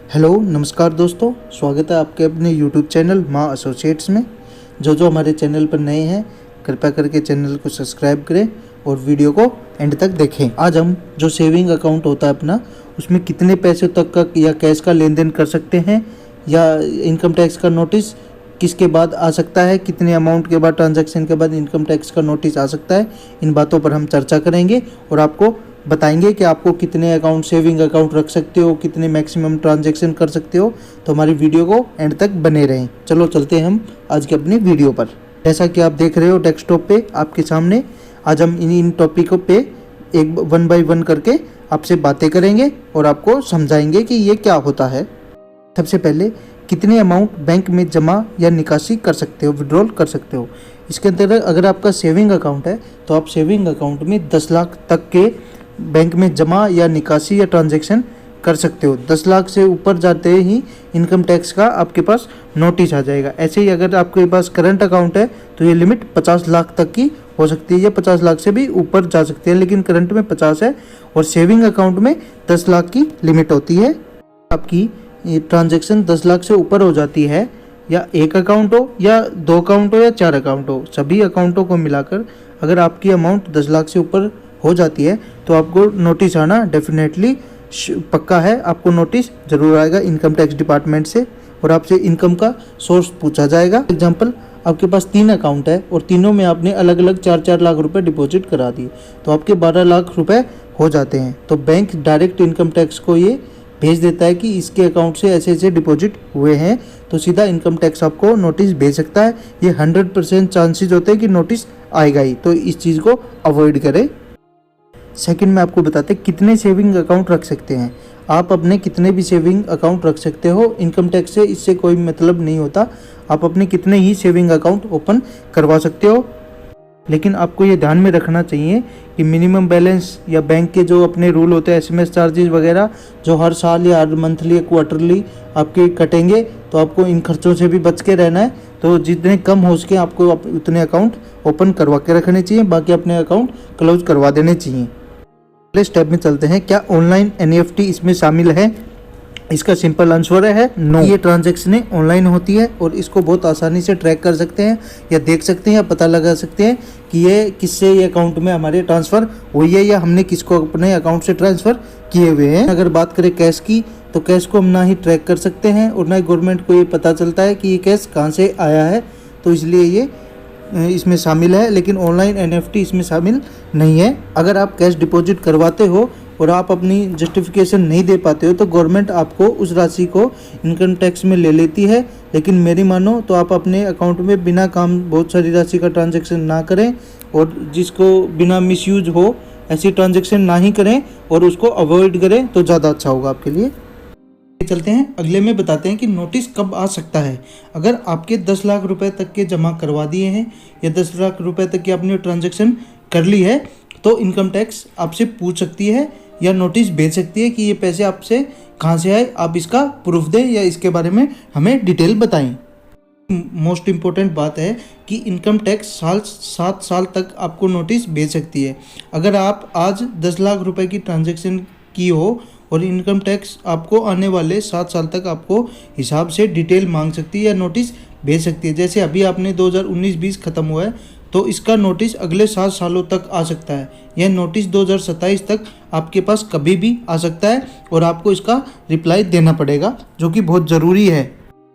Hello नमस्कार दोस्तों, स्वागत है आपके अपने यूट्यूब चैनल माँ एसोसिएट्स में। जो हमारे चैनल पर नए हैं कृपया करके चैनल को सब्सक्राइब करें और वीडियो को एंड तक देखें। आज हम जो सेविंग अकाउंट होता है अपना, उसमें कितने पैसे तक का या कैश का लेन देन कर सकते हैं, या इनकम टैक्स का नोटिस किसके बाद आ सकता है, कितने अमाउंट के बाद ट्रांजैक्शन के बाद इनकम टैक्स का नोटिस आ सकता है, इन बातों पर हम चर्चा करेंगे और आपको बताएंगे कि आपको कितने अकाउंट सेविंग अकाउंट रख सकते हो, कितने मैक्सिमम ट्रांजैक्शन कर सकते हो। तो हमारी वीडियो को एंड तक बने रहें। चलो चलते हैं हम आज के अपनी वीडियो पर। जैसा कि आप देख रहे हो डेस्कटॉप पे आपके सामने, आज हम इन टॉपिकों पे एक वन बाय वन करके आपसे बातें करेंगे और आपको समझाएंगे कि ये क्या होता है। सबसे पहले कितने अमाउंट बैंक में जमा या निकासी कर सकते हो, विड्रॉल कर सकते हो। इसके अंतर्गत अगर आपका सेविंग अकाउंट है तो आप सेविंग अकाउंट में 10 लाख तक के बैंक में जमा या निकासी या ट्रांजैक्शन कर सकते हो। 10 लाख से ऊपर जाते ही इनकम टैक्स का आपके पास नोटिस आ जाएगा। ऐसे ही अगर आपके पास करंट अकाउंट है तो ये लिमिट 50 लाख तक की हो सकती है, या 50 लाख से भी ऊपर जा सकती है, लेकिन करंट में 50 है और सेविंग अकाउंट में 10 लाख की लिमिट होती है। आपकी ट्रांजैक्शन 10 लाख से ऊपर हो जाती है, या एक अकाउंट हो या 2 अकाउंट हो या 4 अकाउंट हो, सभी अकाउंटों को मिलाकर अगर आपकी अमाउंट 10 लाख से ऊपर हो जाती है तो आपको नोटिस आना डेफिनेटली पक्का है। आपको नोटिस जरूर आएगा इनकम टैक्स डिपार्टमेंट से और आपसे इनकम का सोर्स पूछा जाएगा। एग्जांपल, आपके पास 3 अकाउंट है और तीनों में आपने अलग अलग 4-4 लाख रुपए डिपॉजिट करा दिए, तो आपके 12 लाख रुपए हो जाते हैं। तो बैंक डायरेक्ट इनकम टैक्स को ये भेज देता है कि इसके अकाउंट से ऐसे ऐसे डिपॉजिट हुए हैं, तो सीधा इनकम टैक्स आपको नोटिस भेज सकता है। ये 100% चांसेस होते हैं कि नोटिस आएगा ही, तो इस चीज़ को अवॉइड करें। सेकंड में आपको बताते हैं कितने सेविंग अकाउंट रख सकते हैं। आप अपने कितने भी सेविंग अकाउंट रख सकते हो, इनकम टैक्स से इससे कोई मतलब नहीं होता। आप अपने कितने ही सेविंग अकाउंट ओपन करवा सकते हो, लेकिन आपको ये ध्यान में रखना चाहिए कि मिनिमम बैलेंस या बैंक के जो अपने रूल होते हैं, एसएमएस चार्जेस वगैरह जो हर साल या हर मंथली या क्वार्टरली आपके कटेंगे, तो आपको इन खर्चों से भी बच के रहना है। तो जितने कम हो सके आपको उतने अकाउंट ओपन करवा के रखने चाहिए, बाकी अपने अकाउंट क्लोज करवा देने चाहिए। पहले स्टेप में चलते हैं, क्या ऑनलाइन एनईएफटी इसमें शामिल है? इसका सिंपल आंसर है नो। ये ट्रांजैक्शनें ऑनलाइन होती है और इसको बहुत आसानी से ट्रैक कर सकते हैं या देख सकते हैं या पता लगा सकते हैं कि ये किससे ये अकाउंट में हमारे ट्रांसफ़र हुई है या हमने किसको अपने अकाउंट से ट्रांसफ़र किए हुए हैं। अगर बात करें कैश की, तो कैश को हम ना ही ट्रैक कर सकते हैं और ना ही गवर्नमेंट को ये पता चलता है कि ये कैश कहाँ से आया है, तो इसलिए ये इसमें शामिल है, लेकिन ऑनलाइन एनईएफटी इसमें शामिल नहीं है। अगर आप कैश डिपॉजिट करवाते हो और आप अपनी जस्टिफिकेशन नहीं दे पाते हो तो गवर्नमेंट आपको उस राशि को इनकम टैक्स में ले लेती है। लेकिन मेरी मानो तो आप अपने अकाउंट में बिना काम बहुत सारी राशि का ट्रांजैक्शन ना करें, और जिसको बिना मिसयूज हो ऐसी ट्रांजैक्शन ना ही करें और उसको अवॉइड करें तो ज़्यादा अच्छा होगा आपके लिए। चलते हैं अगले में, बताते हैं कि नोटिस कब आ सकता है। अगर आपके 10 लाख रुपए तक के जमा करवा दिए हैं या 10 लाख रुपए तक की आपने ट्रांजैक्शन कर ली है, तो इनकम टैक्स आपसे पूछ सकती है या नोटिस भेज सकती है कि ये पैसे आपसे कहाँ से आए, आप इसका प्रूफ दें या इसके बारे में हमें डिटेल बताएं। मोस्ट इम्पोर्टेंट बात है कि इनकम टैक्स 7 साल तक आपको नोटिस भेज सकती है। अगर आप आज 10 लाख रुपए की ट्रांजैक्शन की हो और इनकम टैक्स आपको आने वाले 7 साल तक आपको हिसाब से डिटेल मांग सकती है या नोटिस भेज सकती है। जैसे अभी आपने 2019-20 ख़त्म हुआ है तो इसका नोटिस अगले 7 सालों तक आ सकता है। यह नोटिस 2027 तक आपके पास कभी भी आ सकता है और आपको इसका रिप्लाई देना पड़ेगा, जो कि बहुत ज़रूरी है।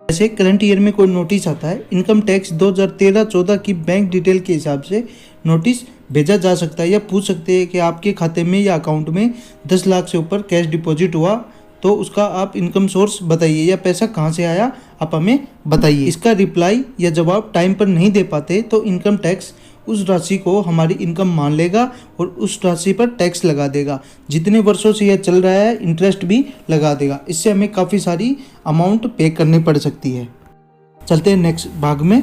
जैसे करंट ईयर में कोई नोटिस आता है, इनकम टैक्स 2013-14 की बैंक डिटेल के हिसाब से नोटिस भेजा जा सकता है या पूछ सकते हैं कि आपके खाते में या अकाउंट में 10 लाख से ऊपर कैश डिपॉजिट हुआ तो उसका आप इनकम सोर्स बताइए या पैसा कहाँ से आया आप हमें बताइए। इसका रिप्लाई या जवाब टाइम पर नहीं दे पाते तो इनकम टैक्स उस राशि को हमारी इनकम मान लेगा और उस राशि पर टैक्स लगा देगा। जितने वर्षों से यह चल रहा है इंटरेस्ट भी लगा देगा। इससे हमें काफ़ी सारी अमाउंट पे करनी पड़ सकती है। चलते हैं नेक्स्ट भाग में।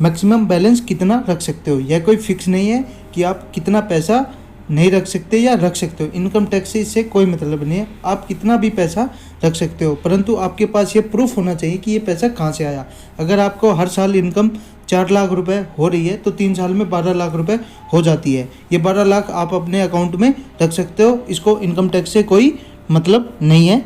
मैक्सिमम बैलेंस कितना रख सकते हो, यह कोई फिक्स नहीं है कि आप कितना पैसा नहीं रख सकते या रख सकते हो। इनकम टैक्स से इससे कोई मतलब नहीं है, आप कितना भी पैसा रख सकते हो, परंतु आपके पास ये प्रूफ होना चाहिए कि ये पैसा कहाँ से आया। अगर आपको हर साल इनकम 4 लाख रुपए हो रही है तो 3 साल में 12 लाख रुपए हो जाती है। ये 12 लाख आप अपने अकाउंट में रख सकते हो, इसको इनकम टैक्स से कोई मतलब नहीं है।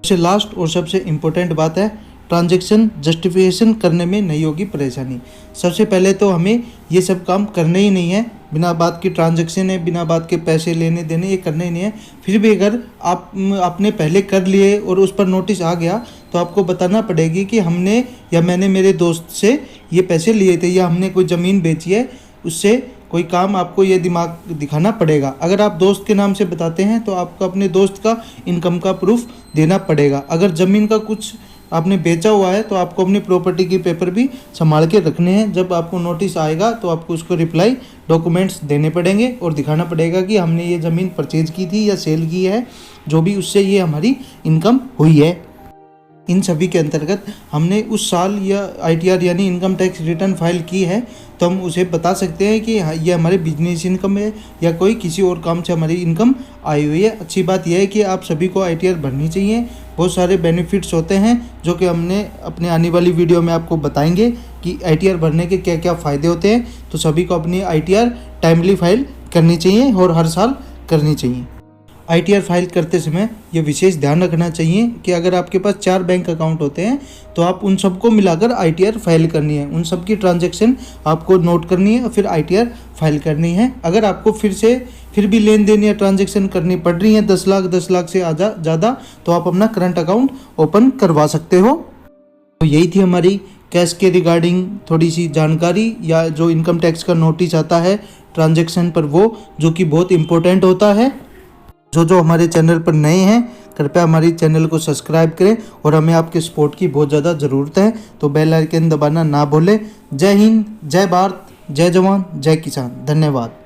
सबसे लास्ट और सबसे इम्पोर्टेंट बात है, ट्रांजैक्शन जस्टिफिकेशन करने में नहीं होगी परेशानी। सबसे पहले तो हमें ये सब काम करने ही नहीं है, बिना बात की ट्रांजैक्शन है, बिना बात के पैसे लेने देने ये करने ही नहीं है। फिर भी अगर आपने पहले कर लिए और उस पर नोटिस आ गया तो आपको बताना पड़ेगी कि हमने या मैंने मेरे दोस्त से ये पैसे लिए थे, या हमने कोई ज़मीन बेची है, उससे कोई काम आपको ये दिमाग दिखाना पड़ेगा। अगर आप दोस्त के नाम से बताते हैं तो आपको अपने दोस्त का इनकम का प्रूफ देना पड़ेगा। अगर ज़मीन का कुछ आपने बेचा हुआ है तो आपको अपनी प्रॉपर्टी के पेपर भी संभाल के रखने हैं। जब आपको नोटिस आएगा तो आपको उसको रिप्लाई डॉक्यूमेंट्स देने पड़ेंगे और दिखाना पड़ेगा कि हमने ये ज़मीन परचेज की थी या सेल की है, जो भी उससे ये हमारी इनकम हुई है। इन सभी के अंतर्गत हमने उस साल या ITR यानी इनकम टैक्स रिटर्न फाइल की है तो हम उसे बता सकते हैं कि ये हमारे बिजनेस इनकम है या कोई किसी और काम से हमारी इनकम आई हुई है। अच्छी बात यह है कि आप सभी को ITR भरनी चाहिए। बहुत सारे बेनिफिट्स होते हैं जो कि हमने अपने आने वाली वीडियो में आपको बताएंगे कि ITR भरने के क्या क्या फ़ायदे होते हैं। तो सभी को अपनी ITR टाइमली फाइल करनी चाहिए और हर साल करनी चाहिए। ITR फाइल करते समय ये विशेष ध्यान रखना चाहिए कि अगर आपके पास 4 बैंक अकाउंट होते हैं तो आप उन सबको मिलाकर ITR फाइल करनी है, उन सब की ट्रांजैक्शन आपको नोट करनी है और फिर ITR फाइल करनी है। अगर आपको फिर भी लेन देन या ट्रांजैक्शन करनी पड़ रही है 10 लाख से ज़्यादा, तो आप अपना करंट अकाउंट ओपन करवा सकते हो। तो यही थी हमारी कैश के रिगार्डिंग थोड़ी सी जानकारी, या जो इनकम टैक्स का नोटिस आता है ट्रांजैक्शन पर, वो जो कि बहुत इम्पोर्टेंट होता है। जो हमारे चैनल पर नए हैं कृपया हमारी चैनल को सब्सक्राइब करें और हमें आपके सपोर्ट की बहुत ज़्यादा ज़रूरत है, तो बेल आइकन दबाना ना भूलें। जय हिंद, जय भारत, जय जवान, जय किसान। धन्यवाद।